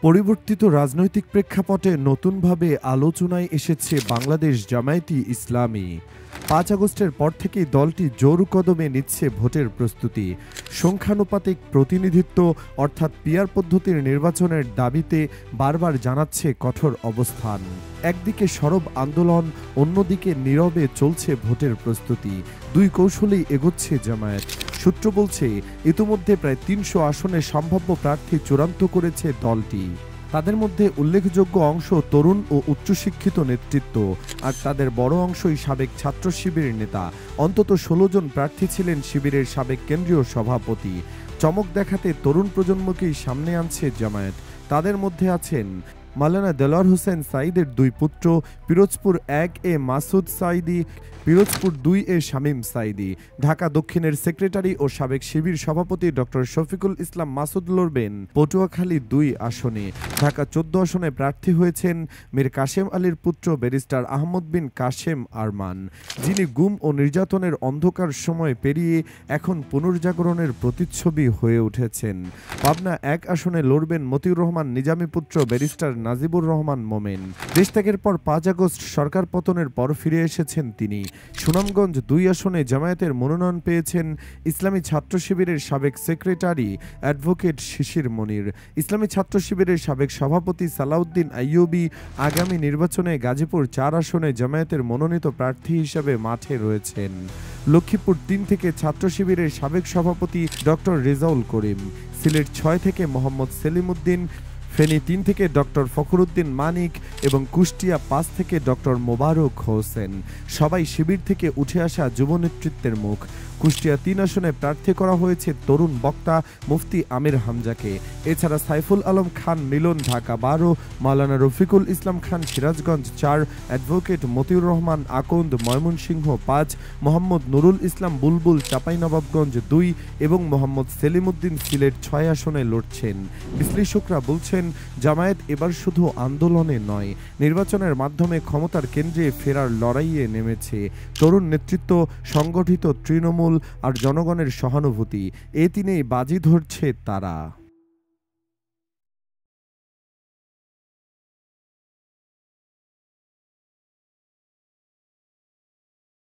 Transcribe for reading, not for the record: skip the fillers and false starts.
পরিবর্তিত রাজনৈতিক প্রেক্ষাপটে নতুনভাবে আলোচনায় এসেছে বাংলাদেশ জামায়াতে ইসলামী। ৫ আগস্টের পর থেকেই দলটি জোর কদমে নিচ্ছে ভোটের প্রস্তুতি। সংখ্যানুপাতিক প্রতিনিধিত্ব অর্থাৎ পিয়ার পদ্ধতির নির্বাচনের দাবিতে বারবার জানাচ্ছে কঠোর অবস্থান। একদিকে সরব আন্দোলন, অন্যদিকে নীরবে চলছে ভোটের প্রস্তুতি। দুই কৌশলেই এগোচ্ছে জামায়াত। সূত্র বলছে, ইতিমধ্যে প্রায় ৩০০ আসনে সম্ভাব্য প্রার্থী চূড়ান্ত করেছে দলটি। তাদের মধ্যে উল্লেখযোগ্য অংশ তরুণ ও উচ্চশিক্ষিত নেতৃত্ব, আর তাদের বড় অংশই সাবেক ছাত্র শিবিরের নেতা। অন্তত ১৬ জন প্রার্থী ছিলেন শিবিরের সাবেক কেন্দ্রীয় সভাপতি। চমক দেখাতে তরুণ প্রজন্মকেই সামনে আনছে জামায়াত। তাদের মধ্যে আছেন মাওলানা দেলোয়ার হোসেন সাঈদের দুই পুত্র, পিরোজপুর ১ এ মাসুদ সাঈদী, পিরোজপুর ২ এ শামীম সাঈদী। ঢাকা দক্ষিণের সেক্রেটারি ও সাবেক শিবির সভাপতি ডক্টর শফিকুল ইসলাম মাসুদ লড়বেন পটুয়াখালী ২ আসনে। ঢাকা ১৪ আসনে প্রার্থী হয়েছেন মীর কাশেম আলীর পুত্র ব্যারিস্টার আহমদ বিন কাশেম আরমান, যিনি গুম ও নির্যাতনের অন্ধকার সময় পেরিয়ে এখন পুনর্জাগরণের প্রতিচ্ছবি হয়ে উঠেছেন। পাবনা ১ আসনে লড়বেন মতিউর রহমান নিজামী পুত্র ব্যারিস্টার নাজিবুর রহমান মোমেন। দেশ ত্যাগের পর ৫ আগস্ট সরকার পতনের পর ফিরে এসেছেন তিনি। সুনামগঞ্জ ২ আসনে জামায়াতের মনোনয়ন পেয়েছেন ইসলামী ছাত্র শিবিরের সাবেক সেক্রেটারি অ্যাডভোকেট শিশির মনির। ইসলামী ছাত্র শিবিরের সাবেক সভাপতি সালাউদ্দিন আইয়ুবী আগামী নির্বাচনে গাজীপুর ৪ আসনে জামায়াতের মনোনীত প্রার্থী হিসেবে মাঠে রয়েছেন। লক্ষ্মীপুর ৩ থেকে ছাত্র শিবিরের সাবেক সভাপতি ডক্টর রেজাউল করিম, সিলেট ৬ থেকে মোহাম্মদ সেলিম উদ্দিন, ফেনী ৩ থেকে ডক্টর ফখরুদ্দিন মানিক এবং কুষ্টিয়া ৫ থেকে ডক্টর মোবারক হোসেন। সবাই শিবির থেকে উঠে আসা যুব নেতৃত্বের মুখ। কুষ্টিয়া ৩ আসনে প্রার্থী করা হয়েছে তরুণ বক্তা মুফতি আমির হামজাকে। এছাড়া সাইফুল আলম খান মিলন ঢাকা ১২, মাওলানা রফিকুল ইসলাম খান সিরাজগঞ্জ ৪, অ্যাডভোকেট মতিউর রহমান আকন্দ ময়মনসিংহ ৫, মোহাম্মদ নুরুল ইসলাম বুলবুল চাঁপাইনবাবগঞ্জ ২ এবং মোহাম্মদ সেলিম উদ্দিন সিলেট ৬ আসনে লড়ছেন। বিশ্লেষকরা বলছেন, জামায়াত এবার শুধু আন্দোলনে নয়, নির্বাচনের মাধ্যমে ক্ষমতার কেন্দ্রে ফেরার লড়াইয়ে নেমেছে। তরুণ নেতৃত্ব, সংগঠিত তৃণমূল আর জনগণের সহানুভূতি, এ তিনেই বাজি ধরছে তারা।